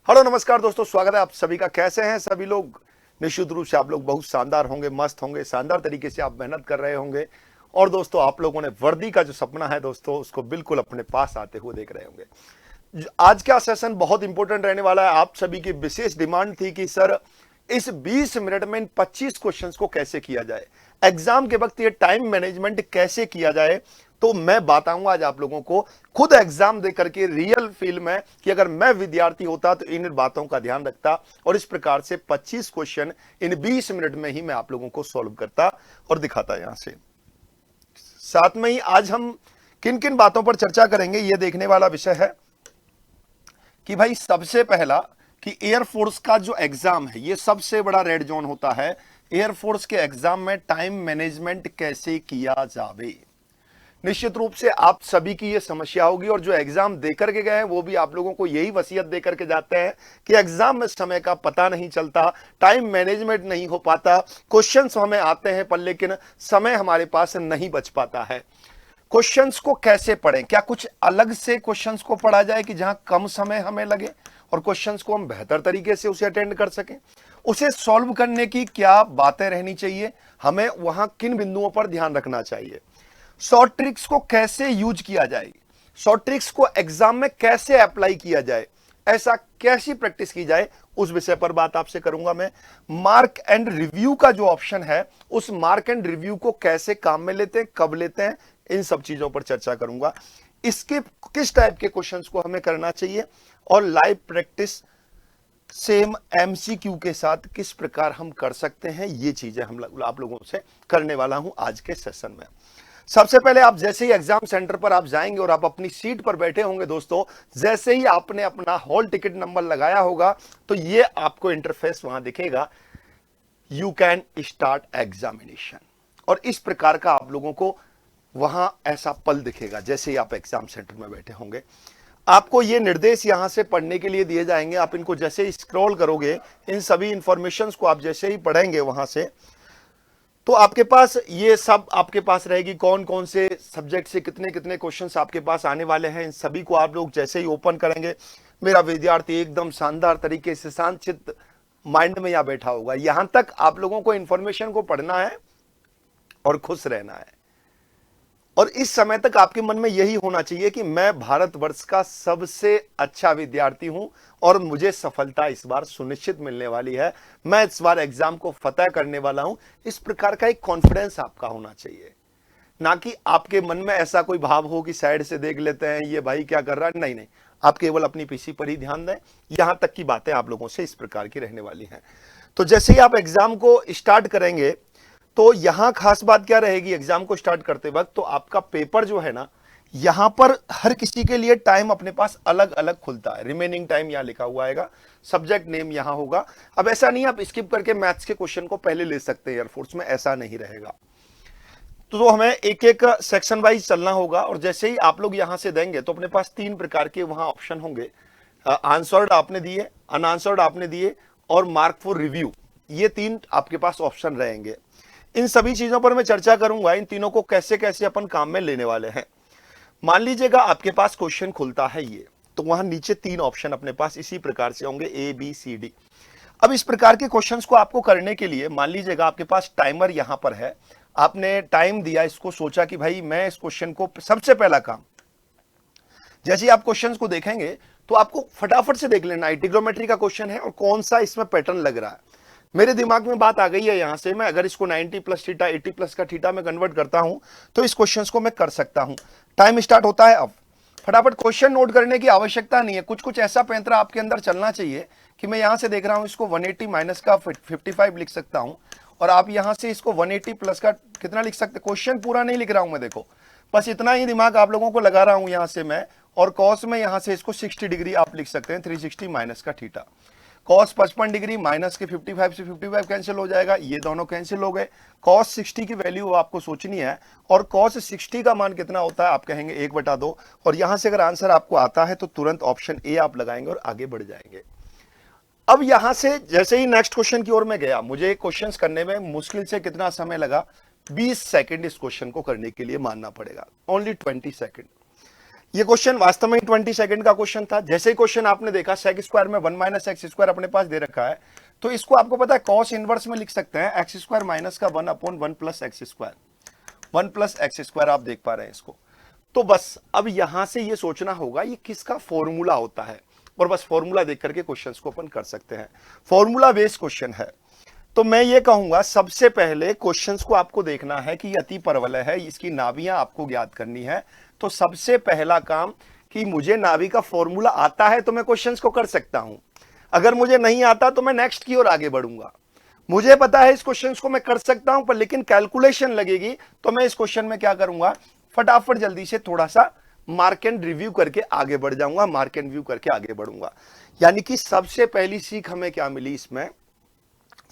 Hello नमस्कार दोस्तों, स्वागत है आप सभी का। कैसे हैं सभी लोग? निश्चित रूप से आप लोग बहुत शानदार होंगे, मस्त होंगे, शानदार तरीके से आप मेहनत कर रहे होंगे। और दोस्तों आप लोगों ने वर्दी का जो सपना है दोस्तों, उसको बिल्कुल अपने पास आते हुए देख रहे होंगे। आज का सेशन बहुत इंपॉर्टेंट रहने वाला है। आप सभी की विशेष डिमांड थी कि सर इस 20 मिनट में इन 25 क्वेश्चंस को कैसे किया जाए, एग्जाम के वक्त ये टाइम मैनेजमेंट कैसे किया जाए। तो मैं बताऊंगा आज आप लोगों को, खुद एग्जाम दे करके रियल फील में, कि अगर मैं विद्यार्थी होता तो इन बातों का ध्यान रखता और इस प्रकार से 25 क्वेश्चन इन 20 मिनट में ही मैं आप लोगों को सॉल्व करता और दिखाता। यहां से साथ में ही आज हम किन किन बातों पर चर्चा करेंगे, यह देखने वाला विषय है कि भाई सबसे पहला कि एयरफोर्स का जो एग्जाम है, ये सबसे बड़ा रेड जोन होता है। एयरफोर्स के एग्जाम में टाइम मैनेजमेंट कैसे किया जावे, निश्चित रूप से आप सभी की ये समस्या होगी। और जो एग्जाम देकर के गए हैं वो भी आप लोगों को यही वसीयत देकर के जाते हैं कि एग्जाम में समय का पता नहीं चलता, टाइम मैनेजमेंट नहीं हो पाता, क्वेश्चंस हमें आते हैं पर लेकिन समय हमारे पास नहीं बच पाता है। क्वेश्चंस को कैसे पढ़ें, क्या कुछ अलग से क्वेश्चंस को पढ़ा जाए कि जहां कम समय हमें लगे और क्वेश्चंस को हम बेहतर तरीके से उसे अटेंड कर सकें। उसे सॉल्व करने की क्या बातें रहनी चाहिए, हमें वहां किन बिंदुओं पर ध्यान रखना चाहिए। शॉर्ट ट्रिक्स को कैसे यूज किया जाए, शॉर्ट ट्रिक्स को एग्जाम में कैसे अप्लाई किया जाए, ऐसा कैसी प्रैक्टिस की जाए, उस विषय पर बात आपसे करूंगा मैं। मार्क एंड रिव्यू का जो ऑप्शन है, उस मार्क एंड रिव्यू को कैसे काम में लेते हैं, कब लेते हैं, इन सब चीजों पर चर्चा करूंगा। इसके किस टाइप के क्वेश्चंस को हमें करना चाहिए और लाइव प्रैक्टिस सेम एमसीक्यू के साथ किस प्रकार हम कर सकते हैं, ये चीजें हम आप लोगों से करने वाला हूं आज के सेशन में। सबसे पहले आप जैसे ही एग्जाम सेंटर पर आप जाएंगे और आप अपनी सीट पर बैठे होंगे दोस्तों, जैसे ही आपने अपना हॉल टिकट नंबर लगाया होगा तो ये आपको इंटरफेस वहां दिखेगा, यू कैन स्टार्ट एग्जामिनेशन। और इस प्रकार का आप लोगों को वहां ऐसा पल दिखेगा जैसे ही आप एग्जाम सेंटर में बैठे होंगे। आपको ये निर्देश यहां से पढ़ने के लिए दिए जाएंगे। आप इनको जैसे ही स्क्रॉल करोगे, इन सभी इंफॉर्मेशंस को आप जैसे ही पढ़ेंगे वहां से, तो आपके पास ये सब आपके पास रहेगी, कौन कौन से सब्जेक्ट से कितने कितने क्वेश्चंस आपके पास आने वाले हैं। इन सभी को आप लोग जैसे ही ओपन करेंगे, मेरा विद्यार्थी एकदम शानदार तरीके से शांतचित्त माइंड में यहां बैठा होगा। यहां तक आप लोगों को इंफॉर्मेशन को पढ़ना है और खुश रहना है। और इस समय तक आपके मन में यही होना चाहिए कि मैं भारतवर्ष का सबसे अच्छा विद्यार्थी हूं और मुझे सफलता इस बार सुनिश्चित मिलने वाली है, मैं इस बार एग्जाम को फतह करने वाला हूं। इस प्रकार का एक कॉन्फिडेंस आपका होना चाहिए, ना कि आपके मन में ऐसा कोई भाव हो कि साइड से देख लेते हैं ये भाई क्या कर रहा है। नहीं नहीं, आप केवल अपनी पीसी पर ही ध्यान दें। यहां तक की बातें आप लोगों से इस प्रकार की रहने वाली हैं। तो जैसे ही आप एग्जाम को स्टार्ट करेंगे तो यहां खास बात क्या रहेगी, एग्जाम को स्टार्ट करते वक्त तो आपका पेपर जो है ना, यहां पर हर किसी के लिए टाइम अपने पास अलग अलग खुलता है। रिमेनिंग टाइम यहां लिखा हुआ आएगा, सब्जेक्ट नेम यहां होगा। अब ऐसा नहीं आप स्किप करके मैथ्स के क्वेश्चन को पहले ले सकते हैं, एयरफोर्स में ऐसा नहीं रहेगा। तो हमें एक एक सेक्शन वाइज चलना होगा। और जैसे ही आप लोग यहां से देंगे तो अपने पास 3 प्रकार के वहां ऑप्शन होंगे, आंसर्ड आपने दिए, अनआंसर्ड आपने दिए और मार्क फॉर रिव्यू, ये 3 आपके पास ऑप्शन रहेंगे। इन सभी चीजों पर मैं चर्चा करूंगा, इन तीनों को कैसे कैसे अपन काम में लेने वाले हैं। मान लीजिएगा आपके पास क्वेश्चन खुलता है ये, तो वहां नीचे 3 ऑप्शन अपने पास इसी प्रकार से होंगे, ए बी सी डी। अब इस प्रकार के क्वेश्चंस को आपको करने के लिए मान लीजिएगा आपके पास टाइमर यहां पर है, आपने टाइम दिया, इसको सोचा कि भाई मैं इस क्वेश्चन को, सबसे पहला काम जैसे ही आप क्वेश्चंस को देखेंगे तो आपको फटाफट से देख लेना है ट्रिग्नोमेट्री का क्वेश्चन है और कौन सा इसमें पैटर्न लग रहा है। मेरे दिमाग में बात आ गई है, यहां से मैं अगर इसको 90 प्लस थीटा 80 प्लस का थीटा में कन्वर्ट करता हूं तो इस क्वेश्चंस को मैं कर सकता हूं। टाइम स्टार्ट होता है अब। फटाफट क्वेश्चन नोट करने की आवश्यकता नहीं है, कुछ कुछ ऐसा पैंतरा आपके अंदर चलना चाहिए कि मैं यहां से देख रहा हूं इसको 180 माइनस का 55 लिख सकता हूं और आप यहां से इसको 180 प्लस का कितना लिख सकते। क्वेश्चन पूरा नहीं लिख रहा हूं मैं, देखो बस इतना ही दिमाग आप लोगों को लगा रहा हूं यहां से मैं। और कॉस में यहां से इसको 60 डिग्री आप लिख सकते हैं, 360 माइनस का थीटा। कॉस 55 डिग्री माइनस के 55 से 55 कैंसिल हो जाएगा, ये दोनों कैंसिल हो गए। कॉस 60 की वैल्यू आपको सोचनी है और कॉस 60 का मान कितना होता है, आप कहेंगे 1/2। और यहां से अगर आंसर आपको आता है तो तुरंत ऑप्शन ए आप लगाएंगे और आगे बढ़ जाएंगे। अब यहां से जैसे ही नेक्स्ट क्वेश्चन की ओर मैं गया, मुझे क्वेश्चंस करने में मुश्किल से कितना समय लगा, 20 सेकंड इस क्वेश्चन को करने के लिए मानना पड़ेगा, ओनली 20 सेकंड। ये क्वेश्चन वास्तव में 20 सेकंड का क्वेश्चन था। जैसे ही क्वेश्चन आपने देखा सेक स्क्वायर में 1 माइनस एक्स स्क्वायर अपने पास दे रखा है, तो इसको आपको पता है कॉस इनवर्स में लिख सकते हैं एक्स स्क्वायर माइनस का 1/1 plus x square, 1 plus x square आप देख पा रहे हैं इसको। तो बस अब यहां से ये सोचना होगा ये किसका फॉर्मूला होता है, और बस फॉर्मूला देख करके क्वेश्चंस को अपन कर सकते हैं। फॉर्मूला बेस्ड क्वेश्चन है, तो मैं ये कहूंगा सबसे पहले क्वेश्चंस को आपको देखना है कि अति परवलय है, इसकी नाभियां आपको ज्ञात करनी है। तो सबसे पहला काम कि मुझे नाभि का फॉर्मूला आता है तो मैं क्वेश्चंस को कर सकता हूं, अगर मुझे नहीं आता तो मैं नेक्स्ट की ओर आगे बढ़ूंगा। मुझे पता है इस क्वेश्चंस को मैं कर सकता हूं, पर लेकिन कैलकुलेशन लगेगी, तो मैं इस क्वेश्चन में क्या करूंगा, फटाफट जल्दी से थोड़ा सा मार्क एंड रिव्यू करके आगे बढ़ जाऊंगा, मार्क एंड रिव्यू करके आगे बढ़ूंगा। यानी कि सबसे पहली सीख हमें क्या मिली इसमें,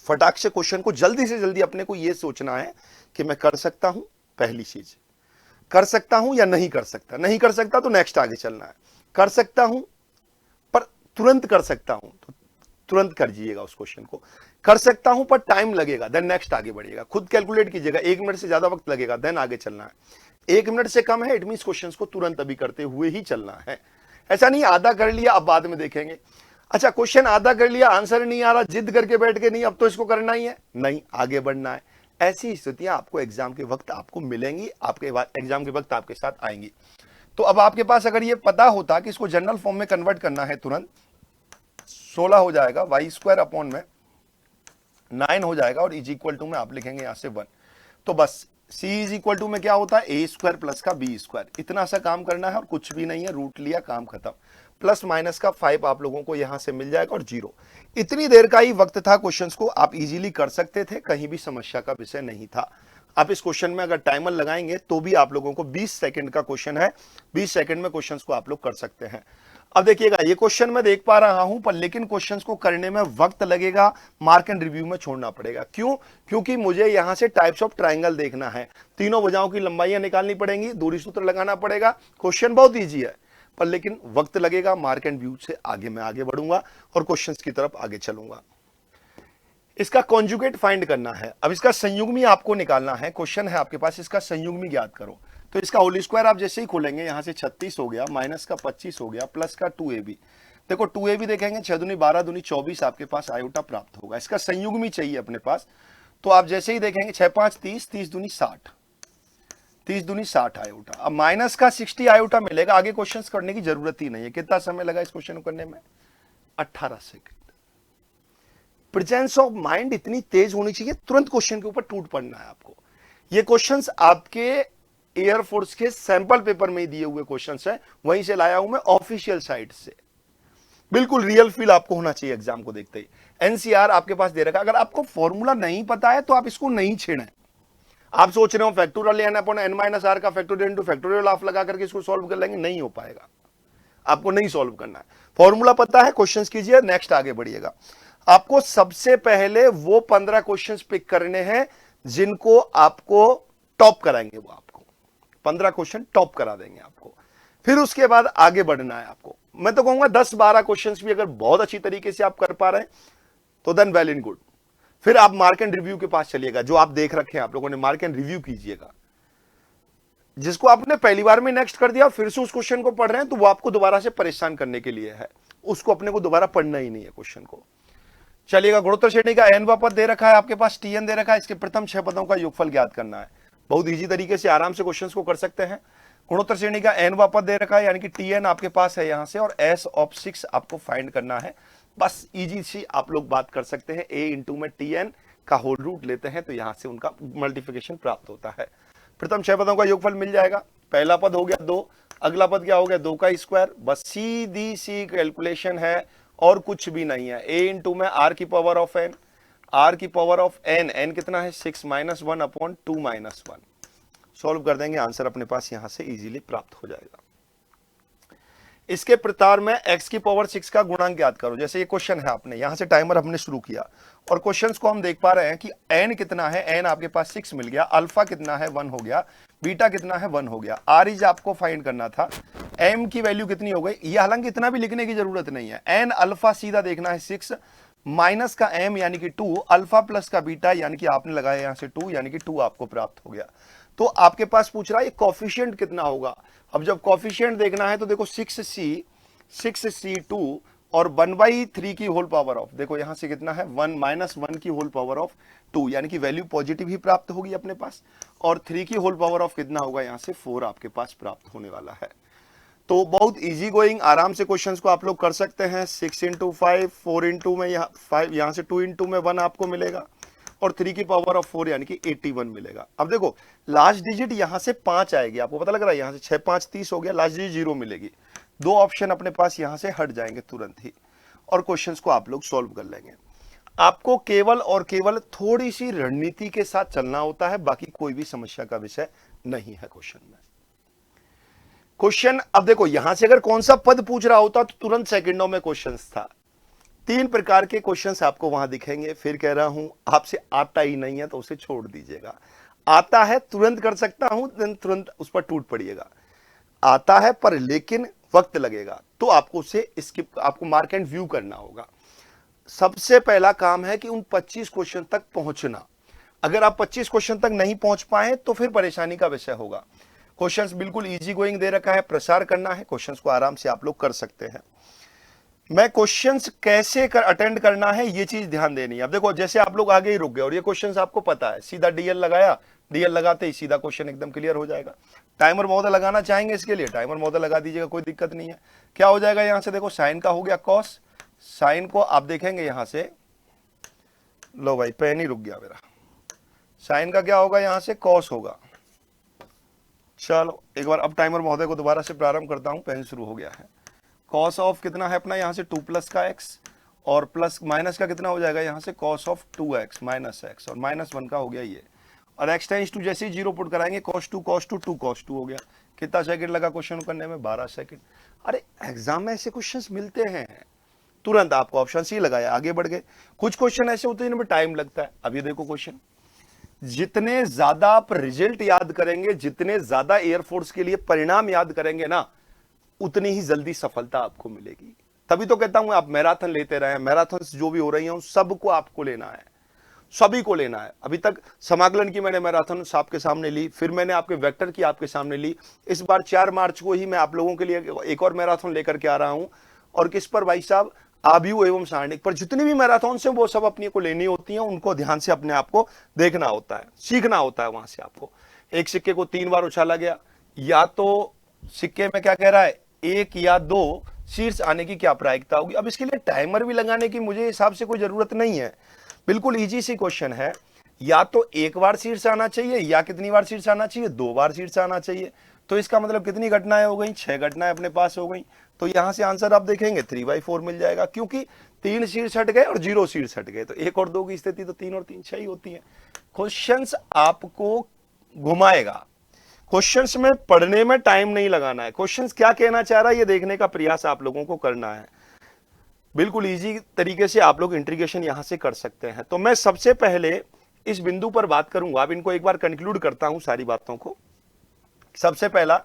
फटाक से क्वेश्चन को जल्दी से जल्दी अपने को यह सोचना है कि मैं कर सकता हूं, पहली चीज कर सकता हूं या नहीं कर सकता, नहीं कर सकता तो नेक्स्ट आगे चलना है, कर सकता हूं पर तुरंत कर सकता हूं तो तुरंत कर जाइएगा उस क्वेश्चन को, कर सकता हूं पर टाइम लगेगा देन नेक्स्ट आगे बढ़िएगा। खुद कैलकुलेट कीजिएगा, 1 मिनट से ज्यादा वक्त लगेगा देन आगे चलना है। 1 मिनट से कम है इट मींस क्वेश्चंस को तुरंत अभी करते हुए ही चलना है। ऐसा नहीं आधा कर लिया अब बाद में देखेंगे, अच्छा क्वेश्चन आधा कर लिया आंसर नहीं आ रहा, जिद करके बैठ के नहीं अब तो इसको करना ही है, नहीं आगे बढ़ना है। ऐसी स्थितियां आपको एग्जाम के वक्त आपको मिलेंगी, आपके एग्जाम के वक्त आपके साथ आएंगी। तो अब आपके पास अगर ये पता होता कि इसको जनरल फॉर्म में कन्वर्ट करना है, तुरंत 16 हो जाएगा, वाई स्क्वायर अपॉन में 9 हो जाएगा, और इज इक्वल टू में आप लिखेंगे यहां से 1। तो बस c इज इक्वल टू में क्या होता है, ए स्क्वायर प्लस का बी स्क्वायर, इतना सा काम करना है और कुछ भी नहीं है, रूट लिया काम खत्म। प्लस माइनस का 5 आप लोगों को यहां से मिल जाएगा और 0। इतनी देर का ही वक्त था, क्वेश्चंस को आप इजीली कर सकते थे, कहीं भी समस्या का विषय नहीं था। आप इस क्वेश्चन में अगर टाइमर लगाएंगे तो भी आप लोगों को 20 सेकंड का क्वेश्चन है, 20 सेकंड में क्वेश्चंस को आप लोग कर सकते हैं। अब देखिएगा ये क्वेश्चन मैं देख पा रहा हूं, पर लेकिन क्वेश्चंस को करने में वक्त लगेगा, मार्क एंड रिव्यू में छोड़ना पड़ेगा। क्यों? क्योंकि मुझे यहां से टाइप्स ऑफ ट्राइंगल देखना है, तीनों भुजाओं की लंबाइयां निकालनी पड़ेंगी, दूरी सूत्र लगाना पड़ेगा। क्वेश्चन बहुत ईजी है पर लेकिन वक्त लगेगा, मार्क एंड व्यू से आगे मैं आगे बढ़ूंगा और क्वेश्चंस की तरफ आगे चलूंगा। इसका कॉन्जुगेट फाइंड करना है, अब इसका संयुग्मी आपको निकालना है। क्वेश्चन है आपके पास इसका संयुग्मी ज्ञात करो, तो इसका होल स्क्वायर आप जैसे ही खोलेंगे यहां से 36 हो गया, माइनस का 25 हो गया, प्लस का 2ab। देखो 2ab देखेंगे 6 दूनी 12 दूनी 24 आपके पास आयोटा प्राप्त होगा। इसका संयुग्मी चाहिए अपने पास, तो आप जैसे ही देखेंगे 6 5 30, 30 दूनी 60, 30 दूनी 60 आयोटा। अब माइनस का 60 आयोटा मिलेगा, आगे क्वेश्चंस करने की जरूरत ही नहीं है। कितना समय लगा इस क्वेश्चन को करने में? 18 सेकंड। प्रेजेंस ऑफ माइंड इतनी तेज होनी चाहिए, तुरंत क्वेश्चन के ऊपर टूट पड़ना है आपको। ये क्वेश्चंस आपके एयरफोर्स के सैंपल पेपर में ही दिए हुए क्वेश्चंस हैं, वहीं से लाया हूं मैं ऑफिशियल साइट से। बिल्कुल रियल फील आपको होना चाहिए एग्जाम को देखते ही। एनसीआर आपके पास दे रखा है, अगर आपको फॉर्मूला नहीं पता है तो आप इसको नहीं छेड़ें। आप सोच रहे हो factorial N upon N minus R का फैक्टोरियल इनटू फैक्टोरियल ऑफ लगा करके इसको सॉल्व कर लेंगे, नहीं हो पाएगा, आपको नहीं सॉल्व करना है। फॉर्मूला पता है, क्वेश्चंस कीजिए, नेक्स्ट आगे बढ़िएगा। आपको सबसे पहले वो 15 क्वेश्चंस पिक करने हैं जिनको आपको टॉप कराएंगे, वो आपको 15 क्वेश्चन टॉप करा देंगे आपको। फिर उसके बाद आगे बढ़ना है आपको। मैं तो कहूंगा 10-12 क्वेश्चंस भी अगर बहुत अच्छी तरीके से आप कर पा रहे हैं तो देन वेल एंड गुड। फिर आप मार्क एंड रिव्यू के पास चलिएगा, जो आप देख रखे हैं आप लोगों ने, मार्क एंड रिव्यू कीजिएगा। जिसको आपने पहली बार में नेक्स्ट कर दिया, फिर से उस क्वेश्चन को पढ़ रहे हैं, तो वो आपको दोबारा से परेशान करने के लिए है, उसको अपने को दोबारा पढ़ना ही नहीं है क्वेश्चन को। चलिएगा, गुणोत्तर श्रेणी का n पद दे रखा है आपके पास, tn दे रखा है, इसके प्रथम 6 पदों का योगफल ज्ञात करना है। बहुत इजी तरीके से आराम से क्वेश्चंस को कर सकते हैं। गुणोत्तर श्रेणी का n पद दे रखा है, यानी कि tn आपके पास है यहां से, और s ऑफ 6 आपको फाइंड करना है। बस इजी सी आप लोग बात कर सकते हैं, a इंटू में tn का होल रूट लेते हैं तो यहां से उनका मल्टीप्लिकेशन प्राप्त होता है। प्रथम 6 पदों का योगफल मिल जाएगा। पहला पद हो गया 2, अगला पद क्या हो गया 2 का स्क्वायर। बस सीधी सी कैलकुलेशन है और कुछ भी नहीं है। a इंटू में r की पावर ऑफ n, r की पावर ऑफ n, n कितना है 6 माइनस 1 अपॉन 2 माइनस 1। सॉल्व कर देंगे, आंसर अपने पास यहां से इजीली प्राप्त हो जाएगा। इसके प्रकार में x की पावर 6 का गुणांक ज्ञात करो। जैसे ये क्वेश्चन है, आपने यहां से टाइमर हमने शुरू किया और क्वेश्चंस को हम देख पा रहे हैं कि n कितना है, n आपके पास 6 मिल गया, अल्फा कितना है 1 हो गया, बीटा कितना है 1 हो गया, r इज आपको फाइंड करना था, m की वैल्यू कितनी हो गई, ये हालांकि इतना भी लिखने की जरूरत नहीं है। n अल्फा सीधा देखना है 6 माइनस का m यानी कि 2, अल्फा प्लस का बीटा यानी कि आपने लगाया यहां से 2 यानी कि 2 आपको प्राप्त हो गया। तो आपके पास पूछ रहा है ये कॉफिशिएंट कितना होगा। अब जब कॉफिशिएंट देखना है तो देखो 6c2 और 1/3 की होल पावर ऑफ, देखो यहां से कितना है 1 -1 की होल पावर ऑफ 2, यानी कि वैल्यू पॉजिटिव ही प्राप्त होगी अपने पास। और 3 की होल पावर ऑफ कितना होगा, यहां से 4 आपके पास प्राप्त होने वाला है। तो बहुत इजी गोइंग, आराम से क्वेश्चंस को आप लोग कर सकते हैं। 6 × 5, 4 × में यहाँ 5, यहाँ से 2 × में 1 आपको मिलेगा और 3 की पावर ऑफ 4 यानी कि 81 मिलेगा। अब देखो लास्ट डिजिट यहां से 5 आएगी, आपको पता लग रहा है, यहां से 6 5 30 हो गया, लास्ट डिजिट 0 मिलेगी। 2 ऑप्शन अपने पास यहां से हट जाएंगे तुरंत ही और क्वेश्चंस को आप लोग सॉल्व कर लेंगे। आपको केवल और केवल थोड़ी सी रणनीति के साथ चलना होता है, बाकी कोई भी समस्या का विषय नहीं है क्वेश्चन में। क्वेश्चन अब देखो यहां से अगर कौन सा पद पूछ रहा होता तो तुरंत सेकंडों में क्वेश्चंस था। 3 प्रकार के क्वेश्चंस आपको वहां दिखेंगे। फिर कह रहा हूं आपसे आता ही नहीं है तो उसे छोड़ दीजिएगा, आता है तुरंत कर सकता हूं, देन तुरंत उस पर टूट पड़िएगा। आता है पर लेकिन वक्त लगेगा तो आपको उसे स्किप, आपको मार्क एंड व्यू करना होगा। सबसे पहला काम है कि उन 25 क्वेश्चन तक पहुंचना। अगर आप 25 क्वेश्चन तक नहीं पहुंच पाए तो फिर परेशानी का विषय होगा। क्वेश्चंस बिल्कुल इजी गोइंग दे रखा है, प्रसार करना है, क्वेश्चंस को आराम से आप लोग कर सकते हैं। मैं क्वेश्चंस कैसे अटेंड करना है ये चीज ध्यान देनी है। अब देखो जैसे आप लोग आगे ही रुक गए और ये क्वेश्चंस आपको पता है, सीधा डीएल लगाया, डीएल लगाते ही सीधा क्वेश्चन एकदम क्लियर हो जाएगा। टाइमर मॉडल लगाना चाहेंगे इसके लिए टाइमर मॉडल लगा दीजिएगा, कोई दिक्कत नहीं है। क्या हो जाएगा यहां से, देखो साइन का हो गया कॉस, साइन को आप देखेंगे यहां से, लो भाई पेन ही रुक गया मेरा, साइन का क्या होगा यहां से कॉस होगा। चलो एक बार अब टाइमर महोदय को दोबारा से प्रारंभ करता हूं, पेन शुरू हो गया है। कॉस ऑफ कितना है अपना यहां से 2 प्लस का x और प्लस माइनस का कितना हो जाएगा यहां से cos of 2x minus x और -1 का हो गया ये, और x टेंड्स टू जैसे ही 0 पुट कराएंगे cos 2 cos 2 2 cos 2 हो गया। कितना सेकंड लगा क्वेश्चन करने में, 12 सेकंड। अरे एग्जाम में ऐसे क्वेश्चंस मिलते हैं, तुरंत आपको ऑप्शन सी लगाया आगे बढ़ गए। कुछ क्वेश्चन ऐसे होते हैं जिनमें टाइम लगता है। अब ये देखो क्वेश्चन, जितने ज्यादा आप रिजल्ट याद करेंगे, जितने ज्यादा एयरफोर्स के लिए परिणाम याद करेंगे ना, उतनी ही जल्दी सफलता आपको मिलेगी। तभी तो कहता हूं आप मैराथन लेते रहे, मैराथन जो भी हो रही हैं सबको आपको लेना है, सभी को लेना है। अभी तक समाकलन की मैंने मैराथन आपके सामने ली, फिर मैंने आपके वेक्टर की आपके सामने ली, इस बार 4 मार्च को ही मैं आप लोगों के लिए एक और मैराथन लेकर के आ रहा हूं। और किस पर भाई साहब, आव्यूह एवं सारणिक पर। जितनी भी मैराथन से वो सब अपनी को लेनी होती हैं, उनको ध्यान से अपने आप को देखना होता है, सीखना होता है। वहां से आपको एक सिक्के को 3 बार उछाला गया, या तो सिक्के में क्या कह रहा है 1 या 2 शीर्ष आने की क्या प्रायिकता होगी। अब इसके लिए टाइमर भी लगाने की मुझे हिसाब से कोई जरूरत नहीं है, बिल्कुल इजी सी क्वेश्चन है। या तो 1 बार शीर्ष आना चाहिए, या कितनी बार शीर्ष आना चाहिए, 2 बार शीर्ष आना चाहिए। तो इसका मतलब कितनी घटनाएं हो गई, 6 घटनाएं अपने पास हो गई। तो यहां से आंसर आप देखेंगे 3/4 मिल जाएगा, क्योंकि 3 शीर्ष हट गए और 0 शीर्ष हट गए। तो 1 और 2 की स्थिति तो 3 और 3 6 ही होती है। क्वेश्चंस आपको घुमाएगा, क्वेश्चंस में पढ़ने में टाइम नहीं लगाना है, क्वेश्चंस क्या कहना चाह रहा है ये देखने का प्रयास आप लोगों को करना है। बिल्कुल इजी तरीके से आप लोग इंटीग्रेशन यहां से कर सकते हैं। तो मैं सबसे पहले इस बिंदु पर बात करूंगा, अब इनको एक बार कंक्लूड करता हूं सारी बातों को। सबसे पहला,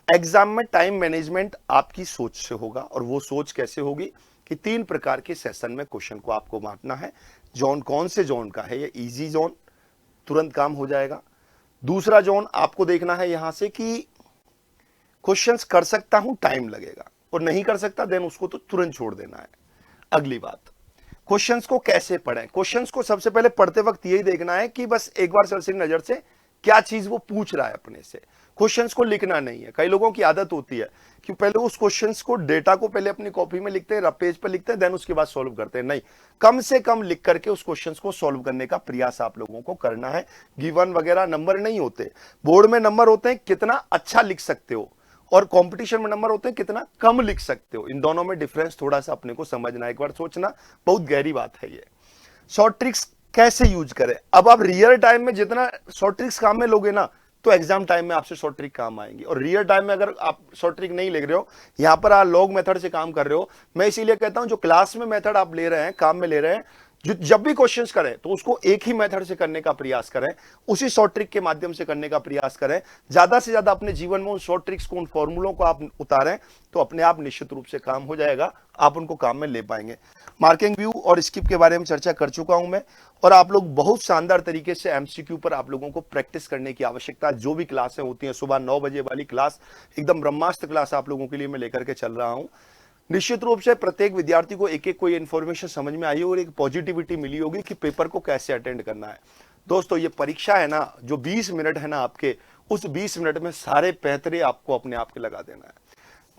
एग्जाम में टाइम मैनेजमेंट आपकी सोच से होगा, और वो सोच कैसे होगी कि 3 प्रकार के सेशन में क्वेश्चन को आपको बांटना है। जोन कौन से जोन का है, ये इजी जोन, तुरंत काम हो जाएगा। दूसरा जोन आपको देखना है यहां से कि क्वेश्चंस कर सकता हूं, टाइम लगेगा, और नहीं कर सकता देन उसको तो तुरंत छोड़ देना है। अगली बात, क्वेश्चंस को कैसे पढ़ें। क्वेश्चंस को सबसे पहले पढ़ते वक्त यही देखना है कि बस एक बार सरसरी नजर से क्या चीज वो पूछ रहा है अपने से, क्वेश्चंस को लिखना नहीं है। कई लोगों की आदत होती है कि पहले उस क्वेश्चंस को, डेटा को पहले अपनी कॉपी में लिखते हैं, पेज पर लिखते हैं, देन उसके बाद सॉल्व करते हैं। नहीं, कम से कम लिख करके उस क्वेश्चंस को सॉल्व करने का प्रयास आप लोगों को करना है। गिवन वगैरह नंबर नहीं होते, बोर्ड में नंबर होते हैं कितना अच्छा लिख सकते हो, और कंपटीशन में नंबर होते हैं कितना कम लिख सकते हो। इन दोनों में डिफरेंस थोड़ा सा अपने को समझना, एक बार सोचना, बहुत गहरी बात है ये। शॉर्ट ट्रिक्स कैसे यूज करें। अब आप रियल टाइम में जितना शॉर्ट ट्रिक्स काम में लोगे ना, तो एग्जाम टाइम में आपसे शॉर्ट ट्रिक काम आएंगी। और रियल टाइम में अगर आप शॉर्ट ट्रिक नहीं लिख रहे हो, यहां पर आप लॉग मेथड से काम कर रहे हो, मैं इसीलिए कहता हूं जो क्लास में मेथड आप ले रहे हैं, काम में ले रहे हैं, जब भी क्वेश्चंस करें तो उसको एक ही मेथड से करने का प्रयास करें, उसी शॉर्ट ट्रिक के माध्यम से करने का प्रयास करें। ज्यादा से ज्यादा अपने जीवन में उन शॉर्ट ट्रिक्स को, उन फॉर्मूलों को आप उतारें तो अपने आप निश्चित रूप से काम हो जाएगा, आप उनको काम में ले पाएंगे। मार्किंग व्यू और स्किप के बारे में चर्चा कर चुका हूं मैं, और आप लोग बहुत शानदार तरीके से एमसीक्यू पर आप लोगों को प्रैक्टिस करने की आवश्यकता है। जो भी क्लासें होती हैं, सुबह 9 बजे वाली क्लास एकदम ब्रह्मास्त्र क्लास आप लोगों के लिए मैं लेकर के चल रहा हूं। निश्चित रूप से प्रत्येक विद्यार्थी को एक एक कोई इंफॉर्मेशन समझ में आई और एक पॉजिटिविटी मिली होगी कि पेपर को कैसे अटेंड करना है। दोस्तों ये परीक्षा है ना, जो 20 मिनट है ना आपके, उस 20 मिनट में सारे पैतरे आपको अपने आप के लगा देना है।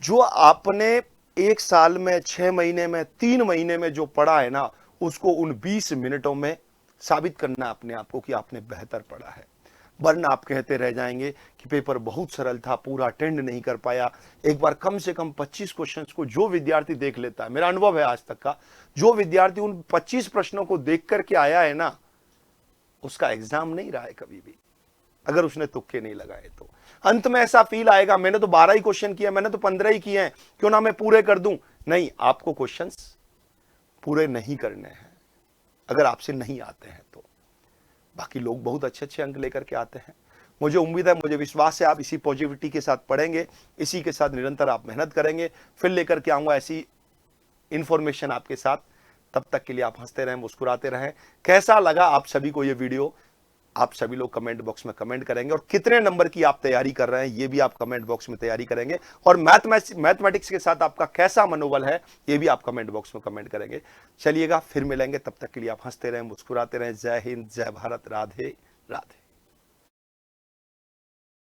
जो आपने 1 साल में, 6 महीने में, 3 महीने में जो पढ़ा है ना, उसको उन 20 मिनटों में साबित करना है अपने आप को कि आपने बेहतर पढ़ा है। वरना आप कहते रह जाएंगे कि पेपर बहुत सरल था, पूरा अटेंड नहीं कर पाया। एक बार कम से कम 25 क्वेश्चंस को जो विद्यार्थी देख लेता है, मेरा अनुभव है आज तक का, जो विद्यार्थी उन 25 प्रश्नों को देख करके आया है ना, उसका एग्जाम नहीं रहा है कभी भी, अगर उसने तुक्के नहीं लगाए तो। अंत में ऐसा फील आएगा मैंने तो 12 ही क्वेश्चन किए, मैंने तो 15 ही किए हैं, क्यों ना मैं पूरे कर दूं। नहीं, आपको क्वेश्चंस पूरे नहीं करने हैं अगर आपसे नहीं आते हैं तो। बाकी लोग बहुत अच्छे अच्छे अंक लेकर के आते हैं। मुझे उम्मीद है, मुझे विश्वास है, आप इसी पॉजिटिविटी के साथ पढ़ेंगे, इसी के साथ निरंतर आप मेहनत करेंगे। फिर लेकर के आऊंगा ऐसी इंफॉर्मेशन आपके साथ। तब तक के लिए आप हंसते रहें, मुस्कुराते रहें। कैसा लगा आप सभी को ये वीडियो, आप सभी लोग कमेंट बॉक्स में कमेंट करेंगे, और कितने नंबर की आप तैयारी कर रहे हैं ये भी आप कमेंट बॉक्स में तैयारी करेंगे, और मैथमेटिक्स के साथ आपका कैसा मनोबल है ये भी आप कमेंट बॉक्स में कमेंट करेंगे। चलिएगा, फिर मिलेंगे, तब तक के लिए आप हंसते रहें, मुस्कुराते रहें। जय हिंद, जय भारत, राधे राधे।